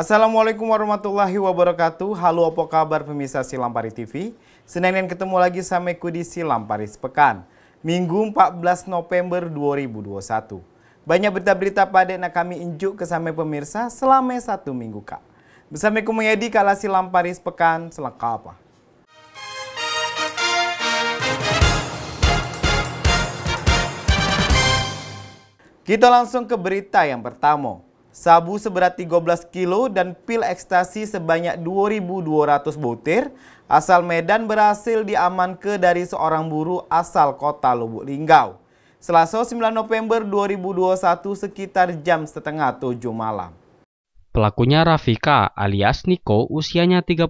Assalamualaikum warahmatullahi wabarakatuh. Halo, apa kabar pemirsa Silampari TV? Senin ketemu lagi sama aku di Silampari Sepekan, Minggu 14 November 2021. Banyak berita-berita pada nak kami injuk ke sama pemirsa selama satu minggu kak. Bersama aku Meyadi kala Silampari Sepekan selengkap. Kita langsung ke berita yang pertama. Sabu seberat 13 kilo dan pil ekstasi sebanyak 2.200 butir asal Medan berhasil diamankan dari seorang buruh asal kota Lubuk Linggau. Selasa 9 November 2021 sekitar jam setengah 7 malam. Pelakunya Rafika alias Niko, usianya 31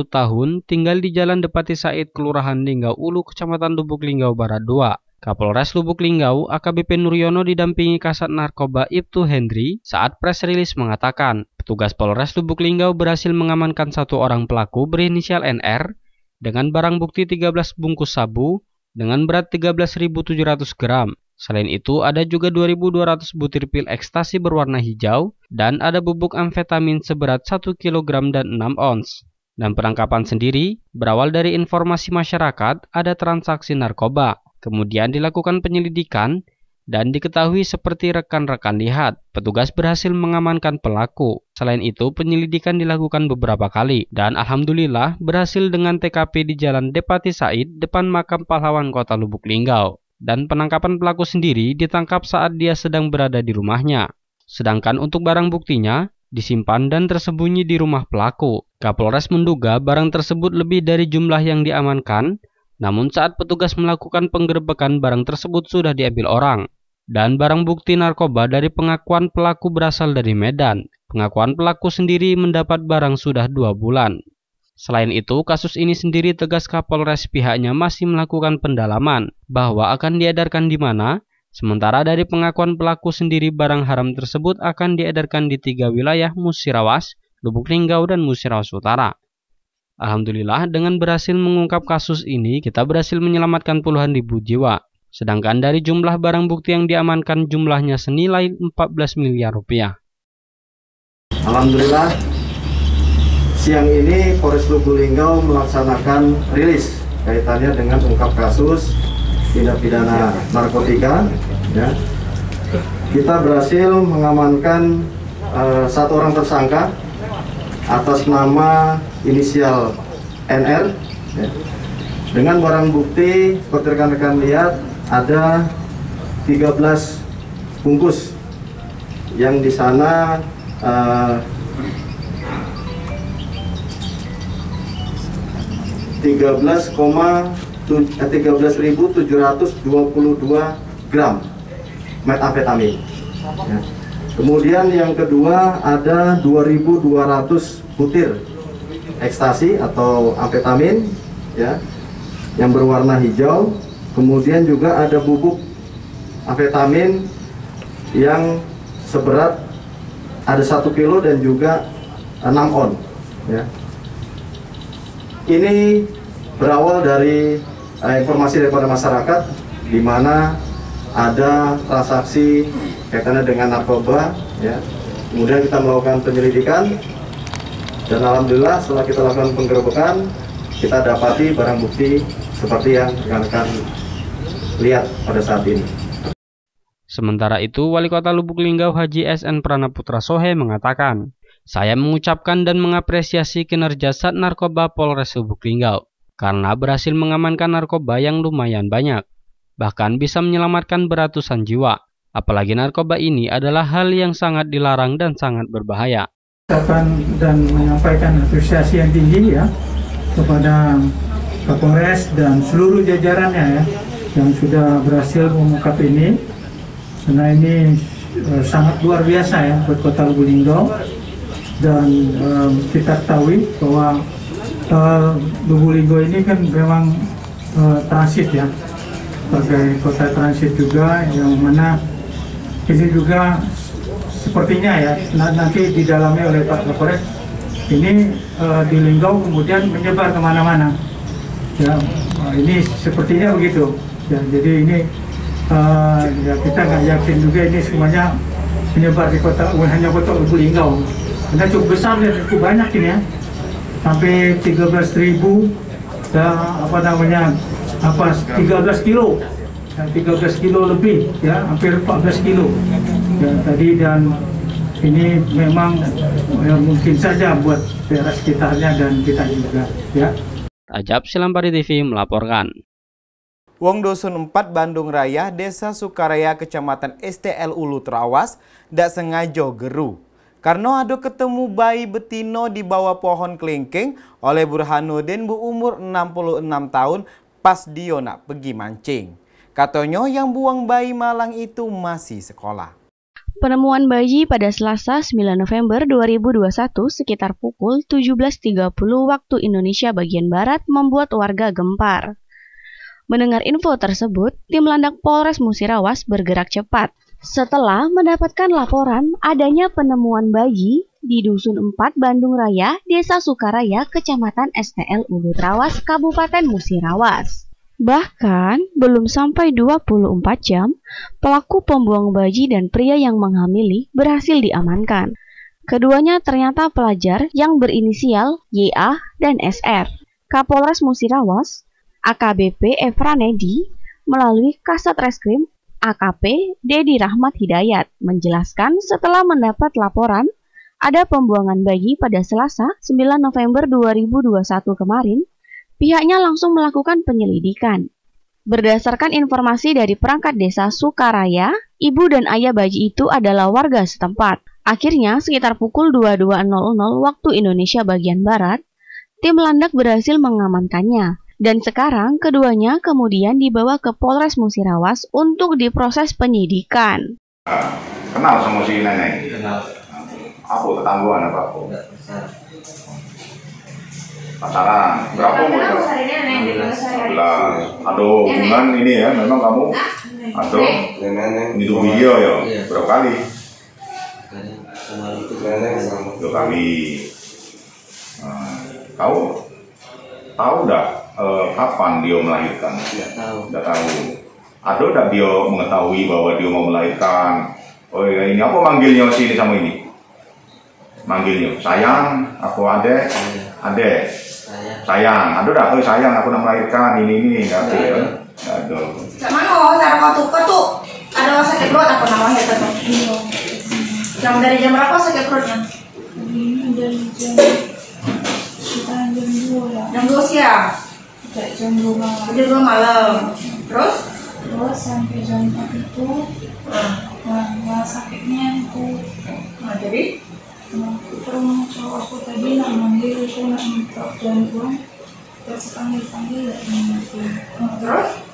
tahun, tinggal di Jalan Depati Said, Kelurahan Linggau Ulu, Kecamatan Lubuk Linggau Barat 2. Kapolres Lubuk Linggau AKBP Nuryono didampingi Kasat Narkoba Ibtu Hendri saat press release mengatakan, petugas Polres Lubuk Linggau berhasil mengamankan satu orang pelaku berinisial NR dengan barang bukti 13 bungkus sabu dengan berat 13.700 gram. Selain itu, ada juga 2.200 butir pil ekstasi berwarna hijau dan ada bubuk amfetamin seberat 1 kg dan 6 ons. Dan penangkapan sendiri berawal dari informasi masyarakat ada transaksi narkoba. Kemudian dilakukan penyelidikan dan diketahui seperti rekan-rekan lihat, petugas berhasil mengamankan pelaku. Selain itu, penyelidikan dilakukan beberapa kali dan alhamdulillah berhasil dengan TKP di Jalan Depati Said depan makam pahlawan Kota Lubuk Linggau. Dan penangkapan pelaku sendiri ditangkap saat dia sedang berada di rumahnya. Sedangkan untuk barang buktinya disimpan dan tersembunyi di rumah pelaku. Kapolres menduga barang tersebut lebih dari jumlah yang diamankan. Namun saat petugas melakukan penggerebekan, barang tersebut sudah diambil orang. Dan barang bukti narkoba dari pengakuan pelaku berasal dari Medan. Pengakuan pelaku sendiri mendapat barang sudah 2 bulan. Selain itu, kasus ini sendiri tegas Kapolres pihaknya masih melakukan pendalaman bahwa akan diedarkan di mana. Sementara dari pengakuan pelaku sendiri barang haram tersebut akan diedarkan di 3 wilayah Musirawas, Lubuk Linggau, dan Musirawas Utara. Alhamdulillah dengan berhasil mengungkap kasus ini kita berhasil menyelamatkan puluhan ribu jiwa. Sedangkan dari jumlah barang bukti yang diamankan jumlahnya senilai 14 miliar rupiah. Alhamdulillah siang ini Polres Lubuk Linggau melaksanakan rilis kaitannya dengan ungkap kasus tindak pidana narkotika. Ya. Kita berhasil mengamankan satu orang tersangka atas nama inisial NR, ya. Dengan barang bukti seperti rekan-rekan lihat ada 13 bungkus yang di sana 13.722 gram metamfetamin. Ya. Kemudian yang kedua ada 2.200 butir ekstasi atau amfetamin, ya, yang berwarna hijau. Kemudian juga ada bubuk amfetamin yang seberat ada 1 kilo dan juga 6 on. Ya. Ini berawal dari informasi daripada masyarakat di mana ada transaksi kaitannya dengan narkoba, ya. Kemudian kita melakukan penyelidikan dan alhamdulillah setelah kita lakukan penggerebekan kita dapati barang bukti seperti yang rekan-rekan lihat pada saat ini. Sementara itu, Wali Kota Lubuk Linggau Haji SN Pranaputra Sohe mengatakan, saya mengucapkan dan mengapresiasi kinerja Sat Narkoba Polres Lubuk Linggau karena berhasil mengamankan narkoba yang lumayan banyak, bahkan bisa menyelamatkan beratusan jiwa. Apalagi narkoba ini adalah hal yang sangat dilarang dan sangat berbahaya. Dan menyampaikan apresiasi yang tinggi ya kepada Kapolres dan seluruh jajarannya ya yang sudah berhasil mengungkap ini, karena ini sangat luar biasa ya buat Kota Lubuk Linggau. Dan kita ketahui bahwa Lubuk Linggau ini kan memang transit ya, sebagai kota transit juga, yang mana ini juga sepertinya ya nanti didalami oleh Pak Kapolres, ini di Linggau kemudian menyebar kemana-mana ya, ini sepertinya begitu ya. Jadi ini ya kita nggak yakin juga ini semuanya menyebar di kota, hanya Kota Lubuk Linggau. Karena cukup besar dan cukup banyak ini ya. Sampai 13.000 13 kilo. 13 kilo lebih ya, hampir 14 kilo. Ya, tadi dan ini memang ya, mungkin saja buat daerah sekitarnya dan kita juga ya. Rajab, Silampari TV melaporkan. Wong Dusun 4 Bandung Raya, Desa Sukaraya, Kecamatan STL Ulu Trawas, dak sengaja geru. Karena ada ketemu bayi betino di bawah pohon kelingking oleh Burhanuddin berumur 66 tahun pas dia nak pergi mancing. Katanya yang buang bayi malang itu masih sekolah. Penemuan bayi pada Selasa 9 November 2021 sekitar pukul 17.30 waktu Indonesia bagian Barat membuat warga gempar. Mendengar info tersebut, tim Landak Polres Musirawas bergerak cepat. Setelah mendapatkan laporan adanya penemuan bayi di Dusun 4 Bandung Raya, Desa Sukaraya, Kecamatan STL Ulu Trawas, Kabupaten Musirawas. Bahkan, belum sampai 24 jam, pelaku pembuang bayi dan pria yang menghamili berhasil diamankan. Keduanya ternyata pelajar yang berinisial YA dan SR. Kapolres Musirawas, AKBP Efranedi, melalui Kasat Reskrim AKP Dedi Rahmat Hidayat, menjelaskan setelah mendapat laporan ada pembuangan bayi pada Selasa 9 November 2021 kemarin, pihaknya langsung melakukan penyelidikan. Berdasarkan informasi dari perangkat desa Sukaraya, ibu dan ayah bayi itu adalah warga setempat. Akhirnya, sekitar pukul 22.00 waktu Indonesia bagian Barat, tim Landak berhasil mengamankannya. Dan sekarang keduanya kemudian dibawa ke Polres Musirawas untuk diproses penyidikan. Kenal sama si nenek? Kenal. Apa tetangguan apa? Pacaran. Berapa umur? 11. Ada hubungan ini ya, memang kamu atau itu video ya? Berapa kali? 2 kali. Tahu dah kapan dia melahirkan? Tidak tahu. Ada tak dia mengetahui bahwa dia mau melahirkan? Oh ya, ini apa manggilnya sini sama ini? Manggilnya sayang, aku adek, adek, sayang. Ada tak? Oh sayang, aku nak melahirkan ini nggak ada. Nggak ada. Mana? Cara kau ada sakit perut apa namanya itu? Jam dari jam berapa sakit perutnya? Dari jam 2 ya. Jam 2 siang. Jam 2 malam. Jam 2 malam. Terus sampai jam 4 itu nah sakitnya itu. Nah, jadi ke rumah cowok aku tadi nak manggil, aku nak minta bantuan, terus panggil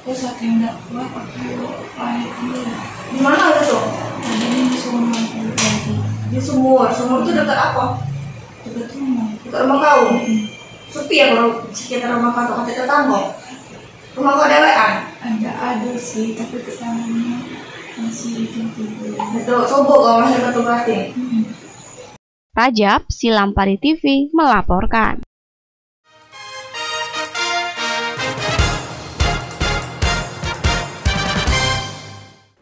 terus saking nggak kuat aku panik dia. Di mana itu? Tadi di sumur tadi. Di sumur. Sumur itu dekat apa? Dekat rumah. Dekat rumah kau. Sepi ya kalau sekitar rumah kau atau tetangga? Rumah kau dewean? Ada sih, tapi tetangganya masih tidur. Itu sobok kau masih betul berarti. Rajab, Silampari TV melaporkan.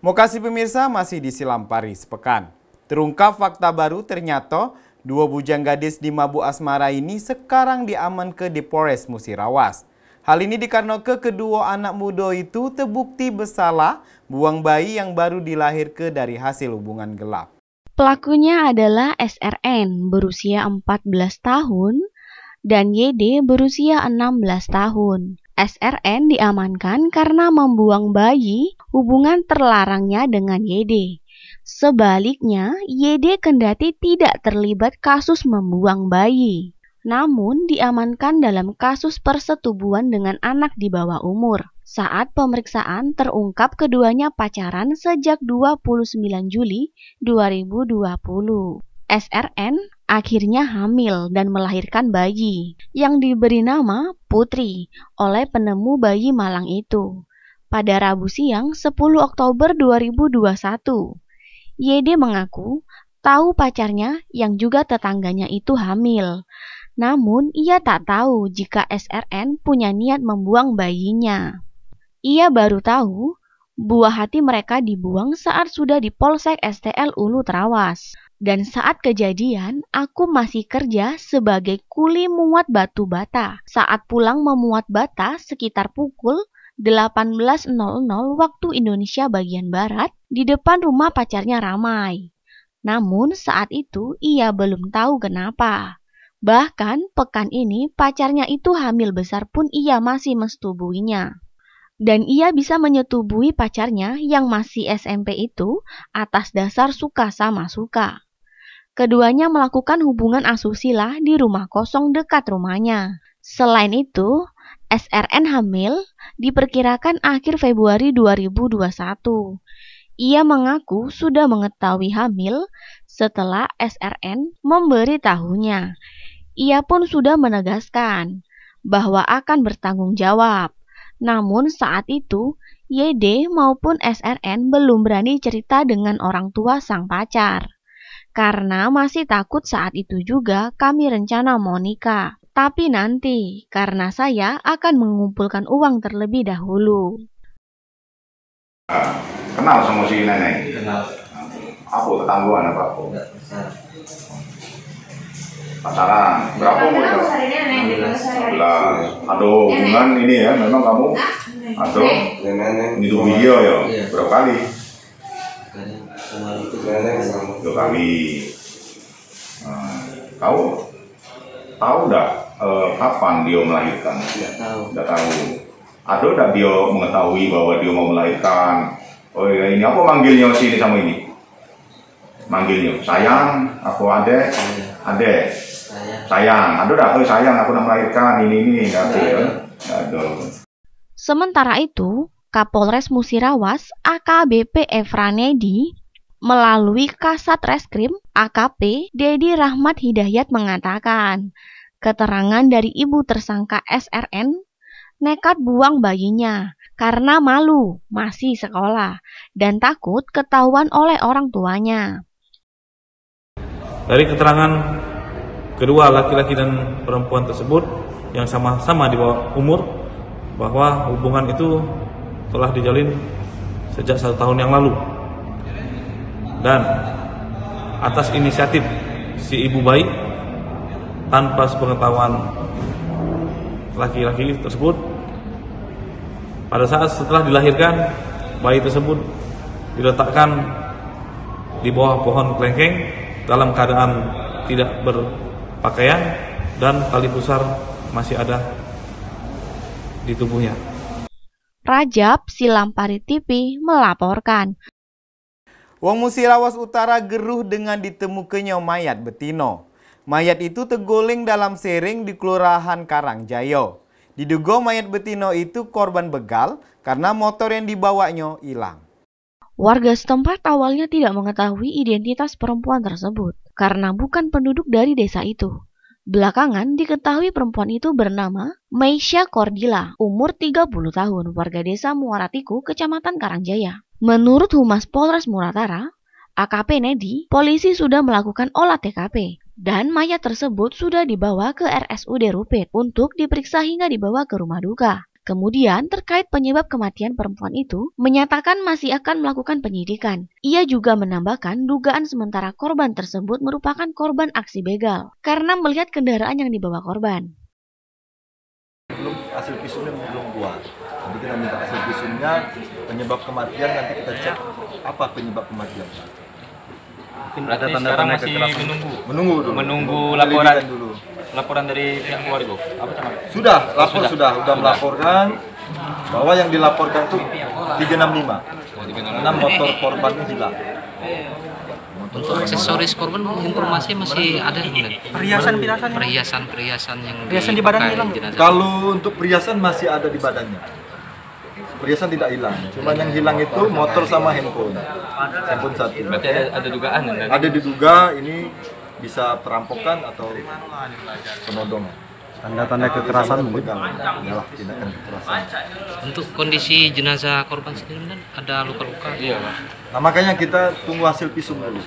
Mau kasih pemirsa masih di Silampari sepekan. Terungkap fakta baru, ternyata 2 bujang gadis di mabuk asmara ini sekarang diamankan di Polres Musirawas. Hal ini dikarenakan kedua anak muda itu terbukti bersalah buang bayi yang baru dilahirkan dari hasil hubungan gelap. Pelakunya adalah SRN berusia 14 tahun dan YD berusia 16 tahun. SRN diamankan karena membuang bayi hubungan terlarangnya dengan YD. Sebaliknya, YD kendati tidak terlibat kasus membuang bayi, namun diamankan dalam kasus persetubuhan dengan anak di bawah umur. Saat pemeriksaan terungkap keduanya pacaran sejak 29 Juli 2020. SRN akhirnya hamil dan melahirkan bayi yang diberi nama Putri oleh penemu bayi malang itu. Pada Rabu siang 10 Oktober 2021, YD mengaku tahu pacarnya yang juga tetangganya itu hamil. Namun ia tak tahu jika SRN punya niat membuang bayinya. Ia baru tahu buah hati mereka dibuang saat sudah di Polsek STL Ulu Trawas. Dan saat kejadian, aku masih kerja sebagai kuli muat batu bata. Saat pulang memuat bata sekitar pukul 18.00 waktu Indonesia bagian Barat, di depan rumah pacarnya ramai. Namun saat itu ia belum tahu kenapa. Bahkan pekan ini pacarnya itu hamil besar pun ia masih menyetubuinya. Dan ia bisa menyetubuhi pacarnya yang masih SMP itu atas dasar suka sama suka. Keduanya melakukan hubungan asusila di rumah kosong dekat rumahnya. Selain itu, SRN hamil diperkirakan akhir Februari 2021. Ia mengaku sudah mengetahui hamil setelah SRN memberitahunya. Ia pun sudah menegaskan bahwa akan bertanggung jawab. Namun saat itu, YD maupun SRN belum berani cerita dengan orang tua sang pacar. Karena masih takut saat itu juga kami rencana mau nikah. Tapi nanti, karena saya akan mengumpulkan uang terlebih dahulu. Kenal sama si nenek? Kenal. Apa tetangguan apa? Pacaran. Berapa umur itu? 11. Ada hubungan ini ya, memang kamu ada itu video ya? Berapa kali? 2 kali. Kau tahu enggak kapan dia melahirkan? Tidak tahu. Ada enggak dia mengetahui bahwa dia mau melahirkan? Oh ya, ini apa manggilnya sini sama ini? Manggilnya sayang, aku adek, sayang. Ada enggak? Oh sayang, aku nak melahirkan ini enggak ada. Sementara itu, Kapolres Musirawas AKBP Efranedi melalui Kasat Reskrim AKP Dedi Rahmat Hidayat mengatakan, keterangan dari ibu tersangka SRN nekat buang bayinya karena malu masih sekolah dan takut ketahuan oleh orang tuanya. Dari keterangan kedua laki-laki dan perempuan tersebut yang sama-sama di bawah umur, bahwa hubungan itu telah dijalin sejak 1 tahun yang lalu. Dan atas inisiatif si ibu bayi, tanpa sepengetahuan laki-laki tersebut, pada saat setelah dilahirkan, bayi tersebut diletakkan di bawah pohon kelengkeng dalam keadaan tidak berpakaian dan tali pusar masih ada di tubuhnya. Rajab Silampari TV melaporkan. Wong Musirawas Utara geruh dengan ditemukannya mayat betino. Mayat itu terguling dalam sering di Kelurahan Karangjayo. Diduga mayat betino itu korban begal karena motor yang dibawanya hilang. Warga setempat awalnya tidak mengetahui identitas perempuan tersebut karena bukan penduduk dari desa itu. Belakangan diketahui perempuan itu bernama Meisha Cordila, umur 30 tahun, warga desa Muaratiku, Kecamatan Karangjaya. Menurut Humas Polres Muratara, AKP Nedi, polisi sudah melakukan olah TKP dan mayat tersebut sudah dibawa ke RSUD Rupit untuk diperiksa hingga dibawa ke rumah duka. Kemudian terkait penyebab kematian perempuan itu, menyatakan masih akan melakukan penyidikan. Ia juga menambahkan dugaan sementara korban tersebut merupakan korban aksi begal karena melihat kendaraan yang dibawa korban. Hasil visumnya belum keluar. Nanti kita minta hasil visumnya, penyebab kematian nanti kita cek apa penyebab kematian. Ada tanda-tanda kekerasan. Menunggu laporan dulu. Laporan dari pihak keluarga. Apa cuman? Sudah melaporkan bahwa yang dilaporkan itu 365. Karena motor korbannya hilang. Untuk aksesoris korban informasi masih ada kemudian. Perhiasan yang di badan hilang. Kalau untuk perhiasan masih ada di badannya. Perhiasan tidak hilang. Cuma yang hilang itu motor sama handphone. Handphone 1. Berarti ada dugaan kan? Ada diduga ini bisa perampokan atau penodongan. Tanda-tanda kekerasan mungkin adalah tindakan kekerasan. Untuk kondisi jenazah korban sendiri kan ada luka-luka. Iya. Nah makanya kita tunggu hasil visum dulu.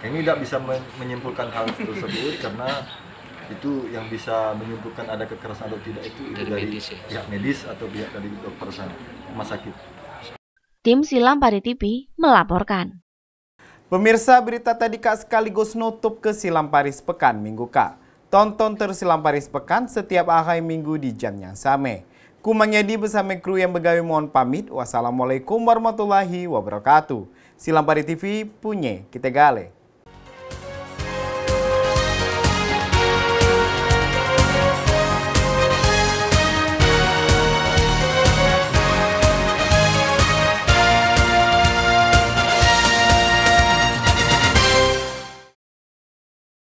Ini tidak bisa menyimpulkan hal tersebut karena itu yang bisa menyimpulkan ada kekerasan atau tidak itu dari pihak medis atau pihak dari dokter sana, rumah sakit. Tim Silampari TV melaporkan. Pemirsa, berita tadi Kak sekaligus nutup ke Silam Paris Pekan Minggu Kak. Tonton terus Silam Paris Pekan setiap akhir minggu di jam yang sama. Kumanyadi bersama kru yang begawe mohon pamit. Wassalamualaikum warahmatullahi wabarakatuh. Silam Paris TV punya kita gale.